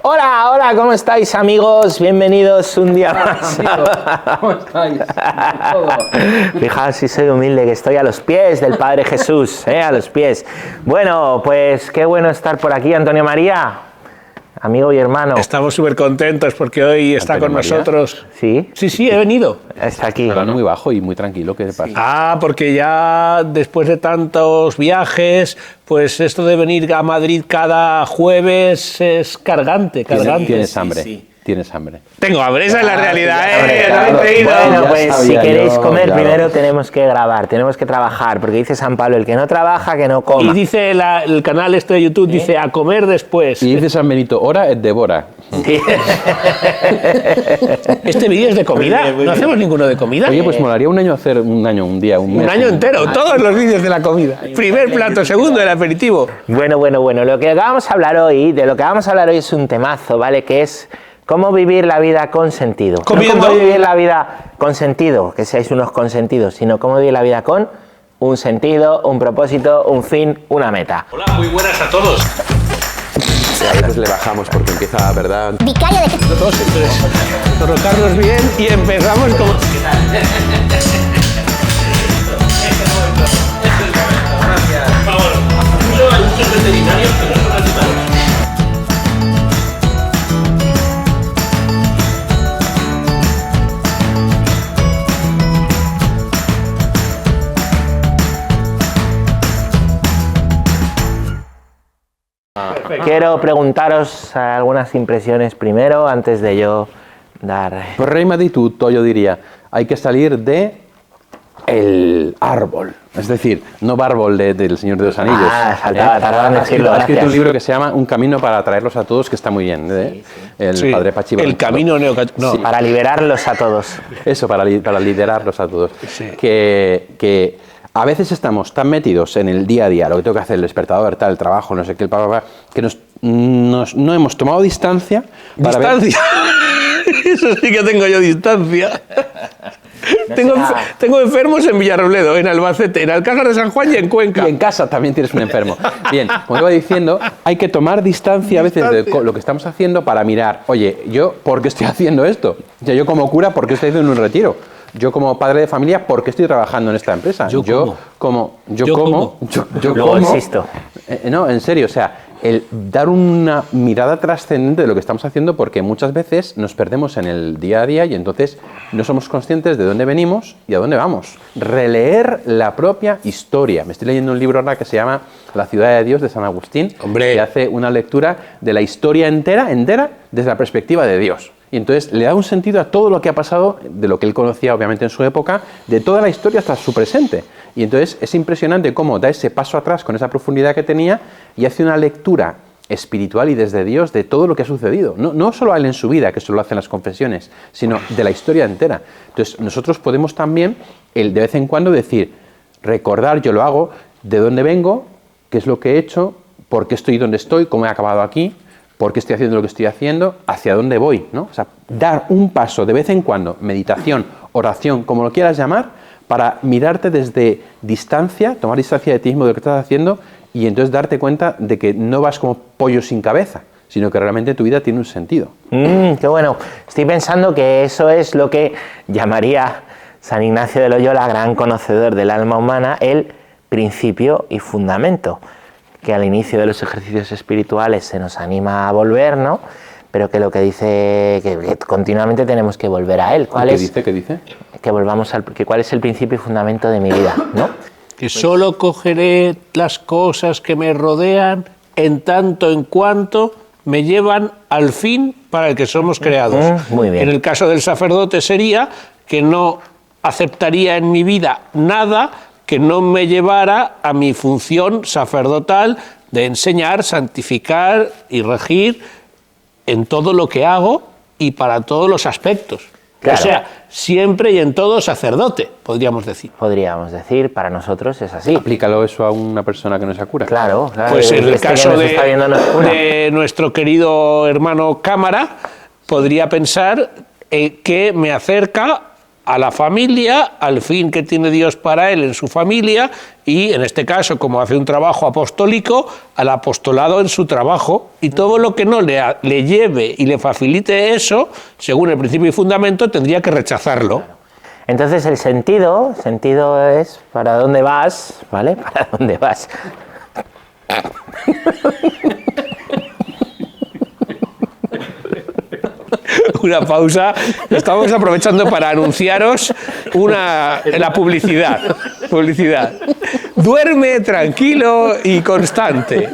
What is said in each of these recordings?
Hola, hola, ¿cómo estáis, amigos? Bienvenidos un día más. ¿Cómo estáis? Fijaos si soy humilde, que estoy a los pies del Padre Jesús, a los pies. Bueno, pues qué bueno estar por aquí, Antonio María, amigo y hermano. Estamos súper contentos porque hoy está ¿Antonio con María? nosotros. ¿Sí? Sí, he venido. Está aquí. Hablando muy bajo y muy tranquilo, ¿qué pasa? Ah, porque ya después de tantos viajes, pues esto de venir a Madrid cada jueves es cargante. ¿Tienes hambre? sí. Tienes hambre. Tengo hambre, esa es la realidad, Hombre, ¿eh? claro. No he creído. Bueno, Ya pues sabía si queréis yo, comer, claro. primero tenemos que grabar, tenemos que trabajar, porque dice San Pablo, el que no trabaja, que no coma. Y dice el canal este de YouTube, dice a comer después. Y dice San Benito, hora es devora. Sí. ¿Este vídeo es de comida? ¿No hacemos ninguno de comida? Oye, pues molaría un año, un día, un mes. Un año entero, todos los vídeos de la comida. Primer plato, segundo, el aperitivo. Bueno, lo que vamos a hablar hoy, es un temazo, ¿vale? Que es cómo vivir la vida con sentido. Comiendo. No cómo vivir la vida con sentido, que seáis unos consentidos, sino cómo vivir la vida con un sentido, un propósito, un fin, una meta. Hola, muy buenas a todos. A veces le bajamos porque empieza, ¿verdad? Vicario de Cristo. Todos, entonces, colocarnos bien y empezamos como... Quiero preguntaros algunas impresiones primero, antes de yo dar... Por rima di tutto, yo diría, hay que salir de el árbol. Es decir, no árbol del Señor de los Anillos. Ah, faltaba, tardaba en decirlo, Ha escrito gracias. un libro que se llama Un camino para traerlos a todos, que está muy bien. El Sí, padre Pachi el Barranchado. camino neocatólico. No, Para liberarlos a todos. Eso, para liderarlos a todos. Sí. Que a veces estamos tan metidos en el día a día, lo que tengo que hacer, el despertador, tal, el trabajo, no sé qué, que no hemos tomado distancia para ver... distancia. Eso sí que tengo yo distancia. Tengo enfermos en Villarrobledo, en Albacete, en Alcázar de San Juan y en Cuenca. Y en casa también tienes un enfermo. Bien, como iba diciendo, hay que tomar distancia a veces de lo que estamos haciendo para mirar, oye, ¿yo por qué estoy haciendo esto? O sea, yo como cura, ¿por qué estoy haciendo un retiro? Yo como padre de familia, ¿por qué estoy trabajando en esta empresa? Yo como. Luego insisto. No, en serio, o sea, el dar una mirada trascendente de lo que estamos haciendo, porque muchas veces nos perdemos en el día a día y entonces no somos conscientes de dónde venimos y a dónde vamos. Releer la propia historia. Me estoy leyendo un libro ahora que se llama La ciudad de Dios, de San Agustín, Hombre. que hace una lectura de la historia entera, desde la perspectiva de Dios. Y entonces le da un sentido a todo lo que ha pasado, de lo que él conocía obviamente en su época, de toda la historia hasta su presente. Y entonces es impresionante cómo da ese paso atrás con esa profundidad que tenía y hace una lectura espiritual y desde Dios de todo lo que ha sucedido. No solo a él en su vida, que eso lo hacen las confesiones, sino de la historia entera. Entonces nosotros podemos también, de vez en cuando, decir, recordar, yo lo hago, de dónde vengo, qué es lo que he hecho, por qué estoy donde estoy, cómo he acabado aquí, por qué estoy haciendo lo que estoy haciendo, hacia dónde voy, ¿no? O sea, dar un paso de vez en cuando, meditación, oración, como lo quieras llamar, para mirarte desde distancia, tomar distancia de ti mismo de lo que estás haciendo y entonces darte cuenta de que no vas como pollo sin cabeza, sino que realmente tu vida tiene un sentido. Qué bueno. Estoy pensando que eso es lo que llamaría San Ignacio de Loyola, gran conocedor del alma humana, el principio y fundamento, que al inicio de los ejercicios espirituales se nos anima a volver, ¿no? Pero que lo que dice que continuamente tenemos que volver a él. ¿Qué dice? Que volvamos cuál es el principio y fundamento de mi vida, ¿no? Que solo cogeré las cosas que me rodean en tanto en cuanto me llevan al fin para el que somos creados. Muy bien. En el caso del sacerdote sería que no aceptaría en mi vida nada que no me llevara a mi función sacerdotal de enseñar, santificar y regir en todo lo que hago y para todos los aspectos. Claro. O sea, siempre y en todo sacerdote, podríamos decir. Podríamos decir, para nosotros es así. Aplícalo eso a una persona que no sea cura. Claro. Pues en el Este caso que nos está viendo no es cura. de nuestro querido hermano Cámara, podría pensar que me acerca a la familia, al fin que tiene Dios para él en su familia y, en este caso, como hace un trabajo apostólico, al apostolado en su trabajo. Y todo lo que no le lleve y le facilite eso, según el principio y fundamento, tendría que rechazarlo. Entonces el sentido es para dónde vas, ¿vale? Para dónde vas. Una pausa. Estamos aprovechando para anunciaros la publicidad. Duerme tranquilo y constante.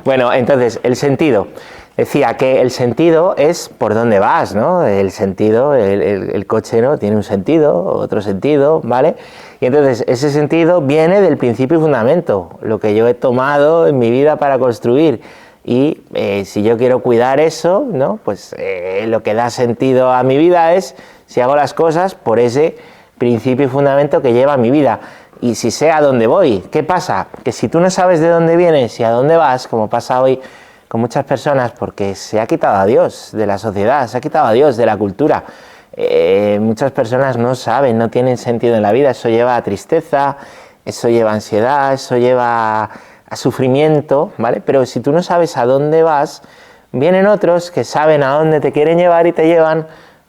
Bueno, entonces, el sentido. Decía que el sentido es por dónde vas, ¿no? El sentido, el coche, ¿no? Tiene un sentido, otro sentido, ¿vale? Y entonces, ese sentido viene del principio y fundamento, lo que yo he tomado en mi vida para construir. Y si yo quiero cuidar eso, ¿no? Pues lo que da sentido a mi vida es si hago las cosas por ese principio y fundamento que lleva mi vida. Y si sé a dónde voy. ¿Qué pasa? Que si tú no sabes de dónde vienes y a dónde vas, como pasa hoy con muchas personas, porque se ha quitado a Dios de la sociedad, se ha quitado a Dios de la cultura. Muchas personas no saben, no tienen sentido en la vida. Eso lleva a tristeza, eso lleva a ansiedad, eso lleva a sufrimiento, ¿vale? Pero si tú no sabes a dónde vas, vienen otros que saben a dónde te quieren llevar y te llevan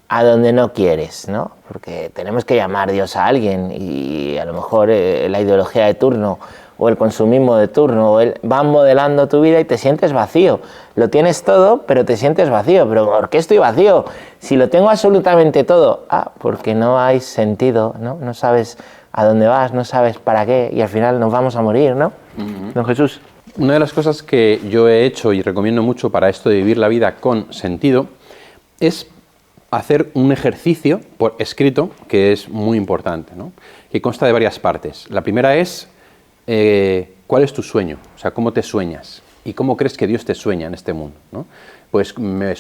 a donde no quieres, ¿no? Porque tenemos que llamar Dios a alguien y a lo mejor la ideología de turno o el consumismo de turno van modelando tu vida y te sientes vacío. Lo tienes todo, pero te sientes vacío. ¿Pero por qué estoy vacío? Si lo tengo absolutamente todo. Porque no hay sentido, ¿no? No sabes a dónde vas, no sabes para qué y al final nos vamos a morir, ¿no? Don Jesús. Una de las cosas que yo he hecho y recomiendo mucho para esto de vivir la vida con sentido es hacer un ejercicio por escrito que es muy importante, ¿no? Que consta de varias partes. La primera es ¿cuál es tu sueño? O sea, ¿cómo te sueñas? ¿Y cómo crees que Dios te sueña en este mundo, ¿no? Pues me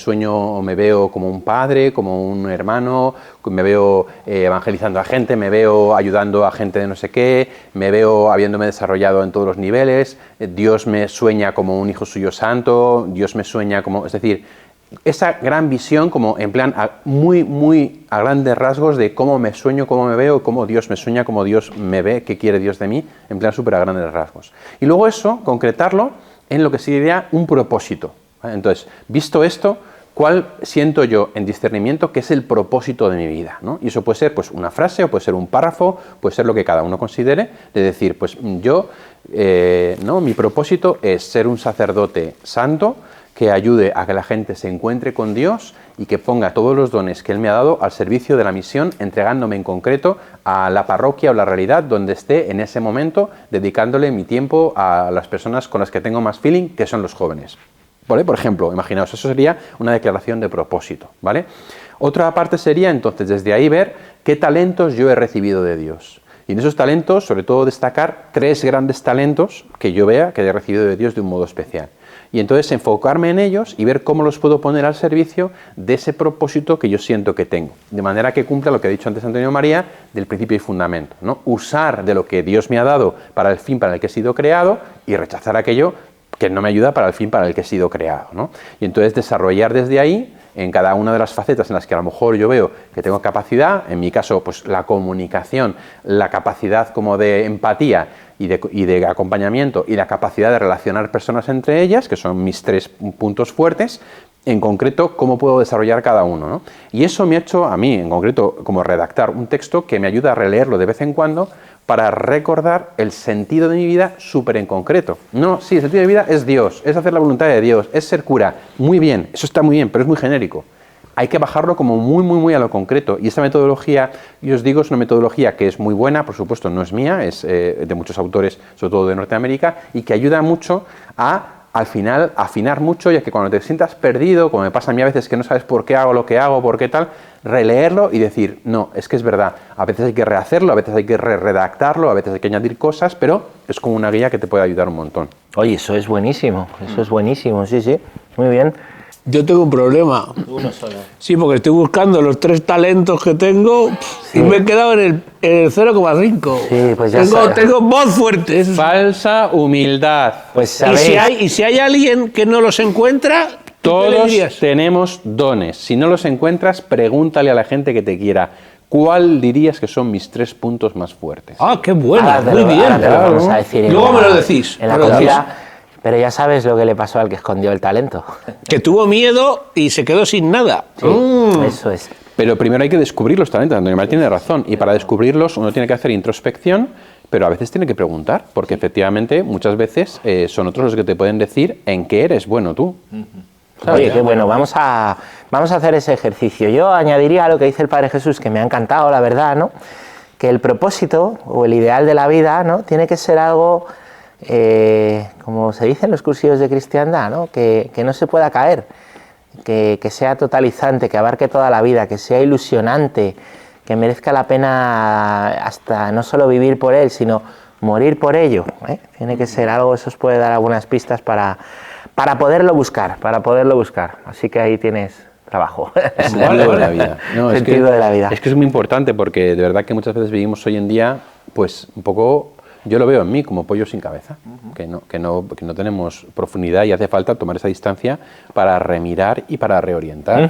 veo como un padre, como un hermano, me veo evangelizando a gente, me veo ayudando a gente de no sé qué, me veo habiéndome desarrollado en todos los niveles, Dios me sueña como un hijo suyo santo, Dios me sueña como... Es decir, esa gran visión como en plan muy a grandes rasgos de cómo me sueño, cómo me veo, cómo Dios me sueña, cómo Dios me ve, qué quiere Dios de mí, en plan súper a grandes rasgos. Y luego eso, concretarlo en lo que sería un propósito. ¿Vale? Entonces, visto esto, ¿cuál siento yo en discernimiento que es el propósito de mi vida, ¿no? Y eso puede ser pues una frase, o puede ser un párrafo, puede ser lo que cada uno considere, de decir, pues yo, ¿no? Mi propósito es ser un sacerdote santo que ayude a que la gente se encuentre con Dios y que ponga todos los dones que Él me ha dado al servicio de la misión, entregándome en concreto a la parroquia o la realidad donde esté en ese momento, dedicándole mi tiempo a las personas con las que tengo más feeling, que son los jóvenes. ¿Vale? Por ejemplo, imaginaos, eso sería una declaración de propósito, ¿vale? Otra parte sería, entonces, desde ahí ver qué talentos yo he recibido de Dios. Y en esos talentos, sobre todo, destacar 3 grandes talentos que yo vea que he recibido de Dios de un modo especial. Y entonces enfocarme en ellos y ver cómo los puedo poner al servicio de ese propósito que yo siento que tengo. De manera que cumpla lo que ha dicho antes Antonio María, del principio y fundamento, ¿no? Usar de lo que Dios me ha dado para el fin para el que he sido creado y rechazar aquello que no me ayuda para el fin para el que he sido creado, ¿no? Y entonces desarrollar desde ahí, en cada una de las facetas en las que a lo mejor yo veo que tengo capacidad, en mi caso, pues la comunicación, la capacidad como de empatía y de acompañamiento y la capacidad de relacionar personas entre ellas, que son mis 3 puntos fuertes, en concreto, cómo puedo desarrollar cada uno, ¿no? Y eso me ha hecho a mí, en concreto, como redactar un texto que me ayuda a releerlo de vez en cuando para recordar el sentido de mi vida súper en concreto. No, sí, el sentido de mi vida es Dios, es hacer la voluntad de Dios, es ser cura. Muy bien, eso está muy bien, pero es muy genérico. Hay que bajarlo como muy a lo concreto. Y esa metodología, yo os digo, es una metodología que es muy buena, por supuesto no es mía, es de muchos autores, sobre todo de Norteamérica, y que ayuda mucho a, al final, afinar mucho, ya que cuando te sientas perdido, como me pasa a mí a veces que no sabes por qué hago lo que hago, por qué tal, releerlo y decir, no, es que es verdad, a veces hay que rehacerlo, a veces hay que redactarlo, a veces hay que añadir cosas, pero es como una guía que te puede ayudar un montón. Oye, eso es buenísimo, sí, muy bien. Yo tengo un problema. Uno solo. Sí, porque estoy buscando los 3 talentos que tengo y me he quedado en el 0,5. Sí, pues ya tengo voz fuerte. Falsa humildad. Pues sabéis. Y si hay alguien que no los encuentra, todos tenemos dones. Si no los encuentras, pregúntale a la gente que te quiera. ¿cuál dirías que son mis 3 puntos más fuertes? Ah, qué buena, Ahora te muy lo- bien. ahora te lo vamos a decir en Luego la- me lo decís. en la me lo decís. comida, pero ya sabes lo que le pasó al que escondió el talento. Que tuvo miedo y se quedó sin nada. Sí, eso es. Pero primero hay que descubrir los talentos. Antonio María tiene razón. Y para descubrirlos uno tiene que hacer introspección, pero a veces tiene que preguntar, porque efectivamente muchas veces son otros los que te pueden decir en qué eres bueno tú. ¿Sabes? Oye, qué bueno, vamos a hacer ese ejercicio. Yo añadiría a lo que dice el Padre Jesús, que me ha encantado, la verdad, ¿no? Que el propósito o el ideal de la vida, ¿no? Tiene que ser algo, como se dice en los cursillos de cristiandad, ¿no? Que no se pueda caer, que sea totalizante, que abarque toda la vida, que sea ilusionante, que merezca la pena hasta no solo vivir por él, sino morir por ello, ¿eh? Tiene que ser algo, eso os puede dar algunas pistas para poderlo buscar, Así que ahí tienes trabajo. Sentido de la vida. No, Sentido de la vida. Es que es muy importante porque de verdad que muchas veces vivimos hoy en día, pues un poco, yo lo veo en mí como pollo sin cabeza, que no tenemos profundidad y hace falta tomar esa distancia para remirar y para reorientar.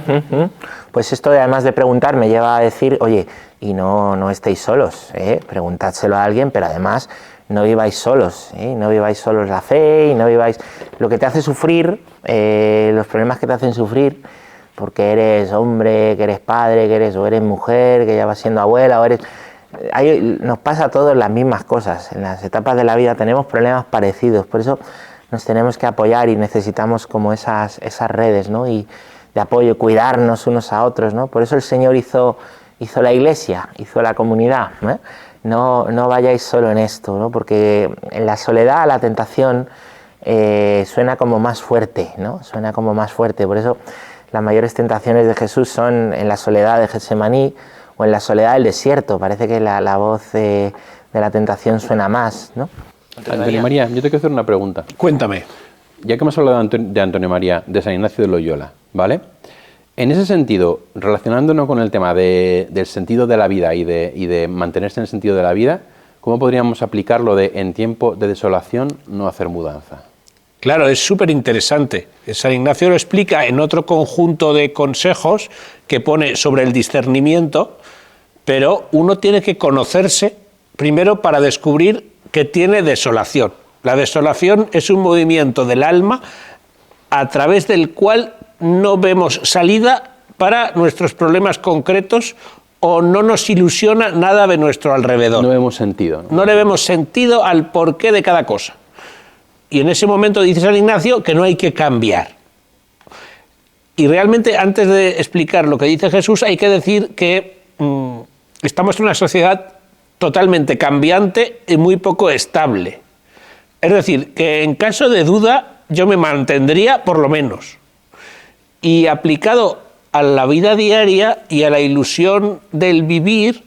Pues esto además de preguntar me lleva a decir, oye, y no estéis solos, preguntádselo a alguien, pero además no viváis solos, no viváis solos la fe y no viváis lo que te hace sufrir, los problemas que te hacen sufrir, porque eres hombre, que eres padre, o eres mujer, que ya vas siendo abuela, nos pasa a todos las mismas cosas. En las etapas de la vida tenemos problemas parecidos, por eso nos tenemos que apoyar y necesitamos como esas redes, ¿no? Y de apoyo, cuidarnos unos a otros, ¿no? Por eso el Señor hizo la iglesia, hizo la comunidad, ¿eh? No vayáis solo en esto, ¿no? Porque en la soledad la tentación suena como más fuerte, ¿no? Suena como más fuerte, por eso las mayores tentaciones de Jesús son en la soledad de Getsemaní o en la soledad del desierto. Parece que la voz de la tentación suena más, ¿no? Antonio María, yo te quiero hacer una pregunta. Cuéntame. Ya que hemos hablado de Antonio María, de San Ignacio de Loyola, ¿vale? En ese sentido, relacionándonos con el tema del sentido de la vida y de mantenerse en el sentido de la vida, ¿cómo podríamos aplicarlo de en tiempo de desolación no hacer mudanza? Claro, es súper interesante. San Ignacio lo explica en otro conjunto de consejos que pone sobre el discernimiento, pero uno tiene que conocerse primero para descubrir que tiene desolación. La desolación es un movimiento del alma a través del cual no vemos salida para nuestros problemas concretos o no nos ilusiona nada de nuestro alrededor. No vemos sentido, ¿no? No le vemos sentido al porqué de cada cosa. Y en ese momento dice San Ignacio que no hay que cambiar. Y realmente, antes de explicar lo que dice Jesús, hay que decir que estamos en una sociedad totalmente cambiante y muy poco estable. Es decir, que en caso de duda yo me mantendría por lo menos. Y aplicado a la vida diaria y a la ilusión del vivir,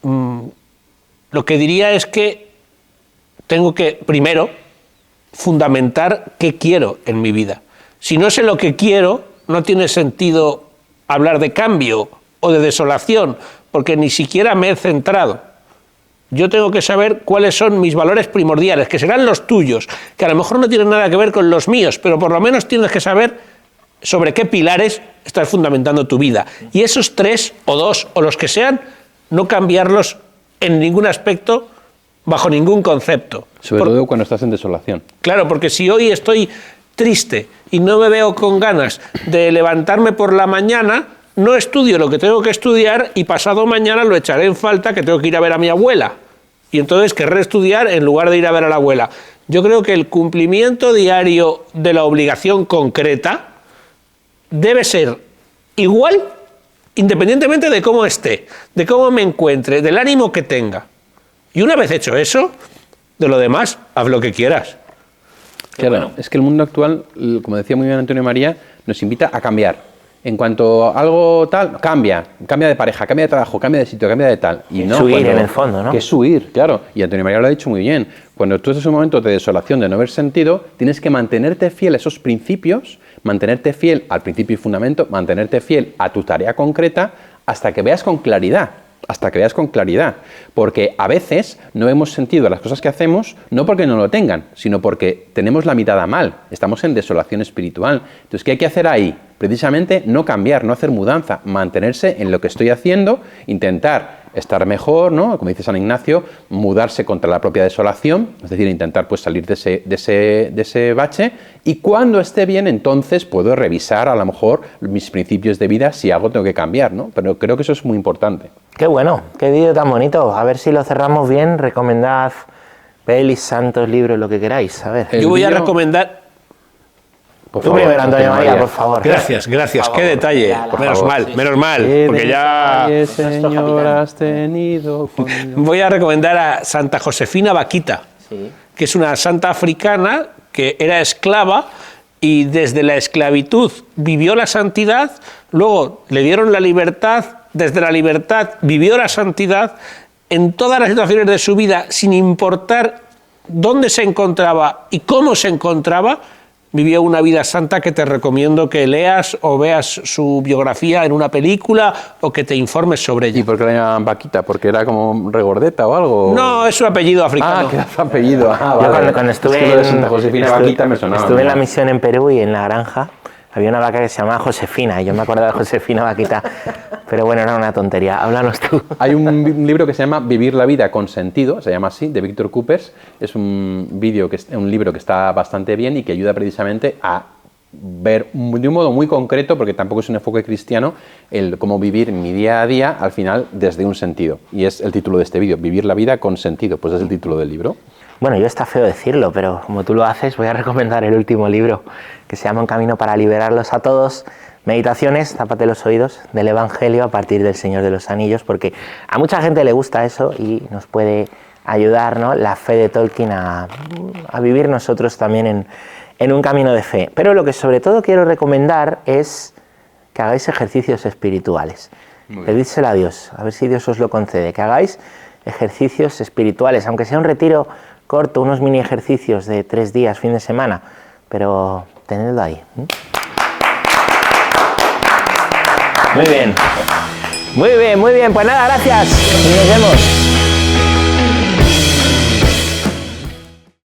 lo que diría es que tengo que, primero, fundamentar qué quiero en mi vida. Si no sé lo que quiero, no tiene sentido hablar de cambio o de desolación, porque ni siquiera me he centrado. Yo tengo que saber cuáles son mis valores primordiales, que serán los tuyos, que a lo mejor no tienen nada que ver con los míos, pero por lo menos tienes que saber sobre qué pilares estás fundamentando tu vida. Y esos 3 o 2 o los que sean, no cambiarlos en ningún aspecto, bajo ningún concepto. Sobre todo cuando estás en desolación. Claro, porque si hoy estoy triste y no me veo con ganas de levantarme por la mañana, no estudio lo que tengo que estudiar y pasado mañana lo echaré en falta, que tengo que ir a ver a mi abuela. Y entonces querré estudiar en lugar de ir a ver a la abuela. Yo creo que el cumplimiento diario de la obligación concreta debe ser igual independientemente de cómo esté, de cómo me encuentre, del ánimo que tenga. Y una vez hecho eso, de lo demás, haz lo que quieras. Claro, bueno, es que el mundo actual, como decía muy bien Antonio María, nos invita a cambiar. En cuanto a algo tal, cambia de pareja, cambia de trabajo, cambia de sitio, cambia de tal. Y no, huir en el fondo, ¿no? Que es huir, claro. Y Antonio María lo ha dicho muy bien. Cuando tú estás en un momento de desolación, de no ver sentido, tienes que mantenerte fiel a esos principios, mantenerte fiel al principio y fundamento, mantenerte fiel a tu tarea concreta hasta que veas con claridad. Porque a veces no vemos sentido a las cosas que hacemos, no porque no lo tengan, sino porque tenemos la mirada mal, estamos en desolación espiritual. Entonces, ¿qué hay que hacer ahí? precisamente no cambiar, no hacer mudanza, mantenerse en lo que estoy haciendo, intentar estar mejor, ¿no? Como dice San Ignacio, mudarse contra la propia desolación, es decir, intentar pues salir de ese bache, y cuando esté bien, entonces puedo revisar a lo mejor mis principios de vida, si algo tengo que cambiar, ¿no? Pero creo que eso es muy importante. Qué bueno, qué vídeo tan bonito. A ver si lo cerramos bien. Recomendad pelis, santos, libros, lo que queráis. A ver. Yo voy a recomendar... Tú primero, Antonio María, por favor. Gracias, qué detalle. Menos mal, porque ya... Señor, has tenido conmigo. Voy a recomendar a Santa Josefina Vaquita, que es una santa africana que era esclava y desde la esclavitud vivió la santidad, luego le dieron la libertad, desde la libertad vivió la santidad en todas las situaciones de su vida, sin importar dónde se encontraba y cómo se encontraba. Vivió una vida santa que te recomiendo que leas o veas su biografía en una película o que te informes sobre ella. ¿Y por qué la llamaban Vaquita? ¿Porque era como regordeta o algo? No, es su apellido africano. Ah, que era su apellido. Yo Vale. cuando estuve, es que lo de Santa Josefina Vaquita me sonaba. Estuve en la misión en Perú y en la granja había una vaca que se llamaba Josefina, y yo me acuerdo de Josefina Vaquita, pero bueno, era una tontería. Háblanos tú. Hay un libro que se llama Vivir la vida con sentido, se llama así, de Víctor Coopers. Es un libro que está bastante bien y que ayuda precisamente a ver de un modo muy concreto, porque tampoco es un enfoque cristiano, el cómo vivir mi día a día al final desde un sentido. Y es el título de este vídeo, Vivir la vida con sentido, pues es el título del libro. Bueno, yo está feo decirlo, pero como tú lo haces, voy a recomendar el último libro, que se llama Un camino para liberarlos a todos. Meditaciones, tápate los oídos, del Evangelio a partir del Señor de los Anillos, porque a mucha gente le gusta eso y nos puede ayudar, ¿no?, la fe de Tolkien a vivir nosotros también en un camino de fe. Pero lo que sobre todo quiero recomendar es que hagáis ejercicios espirituales. Pedídselo a Dios, a ver si Dios os lo concede, que hagáis ejercicios espirituales, aunque sea un retiro corto, unos mini ejercicios de 3 días, fin de semana, pero tenedlo ahí. Muy bien, pues nada, gracias y nos vemos.